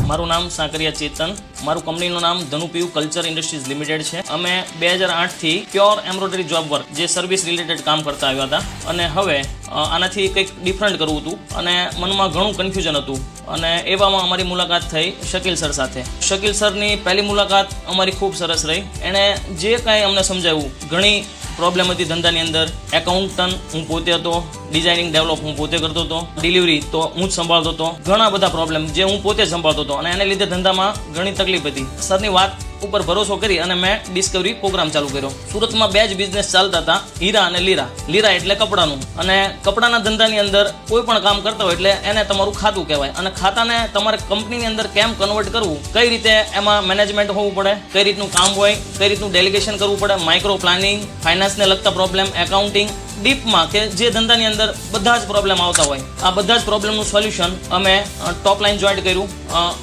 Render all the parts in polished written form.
મારું નામ સાકરિયા ચેતન, મારું કંપનીનું નામ ધનુપીયુ કલ્ચર ઇન્ડસ્ટ્રીઝ લિમિટેડ છે. અમે 2008થી પ્યોર એમ્બ્રોઇડરી જોબ વર્ક જે સર્વિસ રિલેટેડ કામ કરતા આવ્યા હતા અને હવે આનાથી કંઈક ડિફરન્ટ કરવું હતું અને મનમાં ઘણું કન્ફ્યુઝન હતું અને એવામાં અમારી મુલાકાત થઈ શકીલ સર સાથે. શકીલ સરની પહેલી મુલાકાત અમારી ખૂબ સરસ રહી. એણે જે કાંઈ અમને સમજાવ્યું, ઘણી પ્રોબ્લેમ હતી ધંધાની અંદર. એકાઉન્ટન્ટ હું પોતે હતો, ડિઝાઇનિંગ ડેવલપ હું પોતે કરતો હતો, ડિલિવરી તો હું જ સંભાળતો હતો. ઘણા બધા પ્રોબ્લેમ જે હું પોતે સંભાળતો હતો અને એને લીધે ધંધામાં ઘણી તકલીફ હતી. સરની વાત ઉપર ભરોસો કરી અને મેં ડિસ્કવરી પ્રોગ્રામ ચાલુ કર્યો. સુરતમાં 2 જ બિઝનેસ ચાલતા હતા, હીરા અને લીરા. લીરા એટલે કપડાનું, અને કપડાના ધંધાની અંદર કોઈ પણ કામ કરતા હોય એટલે એને તમારું ખાતું કહેવાય. અને ખાતાને તમારે કંપનીની અંદર કેમ કન્વર્ટ કરવું, કઈ રીતે એમાં મેનેજમેન્ટ હોવું પડે, કઈ રીતનું કામ હોય, કઈ રીતનું ડેલિગેશન કરવું પડે, માઇક્રો પ્લાનિંગ, ફાઇનાન્સને લગતા પ્રોબ્લેમ, એકાઉન્ટિંગ, ડીપમાં કે જે ધંધાની અંદર બધા જ પ્રોબ્લેમ આવતા હોય, આ બધા જ પ્રોબ્લેમનું સોલ્યુશન અમે ટોપ લાઇન જોઈન્ટ કર્યું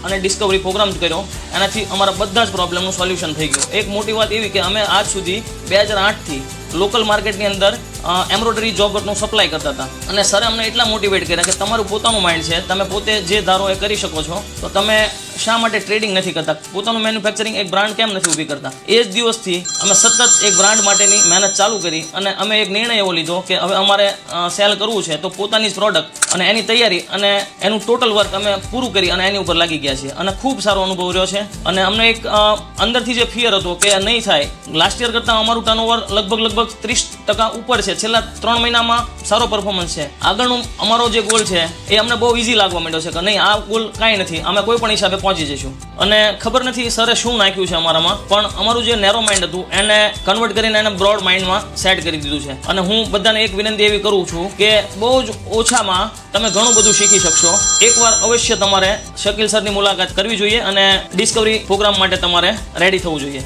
અને ડિસ્કવરી પ્રોગ્રામ કર્યો. એનાથી અમારા બધા જ પ્રોબ્લેમનું સોલ્યુશન થઈ ગયું. એક મોટી વાત એવી કે અમે આજ સુધી 2008થી લોકલ માર્કેટની અંદર એમ્બ્રોઇડરી જોબ વર્કનું સપ્લાય કરતા હતા અને સરે અમને એટલા મોટિવેટ કર્યા કે તમારું પોતાનું માઇન્ડ છે, તમે પોતે જે ધારો એ કરી શકો છો, તો તમે શા માટે ટ્રેડિંગ નથી કરતા, પોતાનું મેન્યુફેક્ચરિંગ એક બ્રાન્ડ કેમ નથી ઊભી કરતા. એ જ દિવસથી અમે સતત એક બ્રાન્ડ માટેની મહેનત ચાલુ કરી અને અમે એક નિર્ણય એવો લીધો કે હવે અમારે સેલ કરવું છે તો પોતાની જ પ્રોડક્ટ અને એની તૈયારી અને એનું ટોટલ વર્ક અમે પૂરું કરી અને એની ઉપર લાગી ગયા છીએ અને ખૂબ સારો અનુભવ રહ્યો છે. અને અમને એક અંદરથી જે ફિયર હતો કે નહીં થાય, લાસ્ટ યર કરતાં અમારું ટર્નઓવર લગભગ 30% ઉપર છે. છેલ્લા 3 મહિનામાં સારો પરફોર્મન્સ છે. આગળનું અમારો જે ગોલ છે એ અમને બહુ ઇઝી લાગવા માંડ્યો છે કે નહીં, આ ગોલ કાંઈ નથી, અમે કોઈ પણ હિસાબે પહોંચી જઈશું. અને ખબર નથી સરે શું નાખ્યું છે અમારામાં, પણ અમારું જે નેરો માઇન્ડ હતું એને કન્વર્ટ કરીને એને બ્રોડ માઇન્ડમાં સેટ કરી દીધું છે. અને હું બધાને એક વિનંતી એવી કરું છું કે બહુ જ ઓછામાં તમે ઘણું બધું શીખી શકશો. એકવાર અવશ્ય તમારે શકીલ સરની મુલાકાત કરવી જોઈએ અને ડિસ્કવરી પ્રોગ્રામ માટે તમારે રેડી થવું જોઈએ.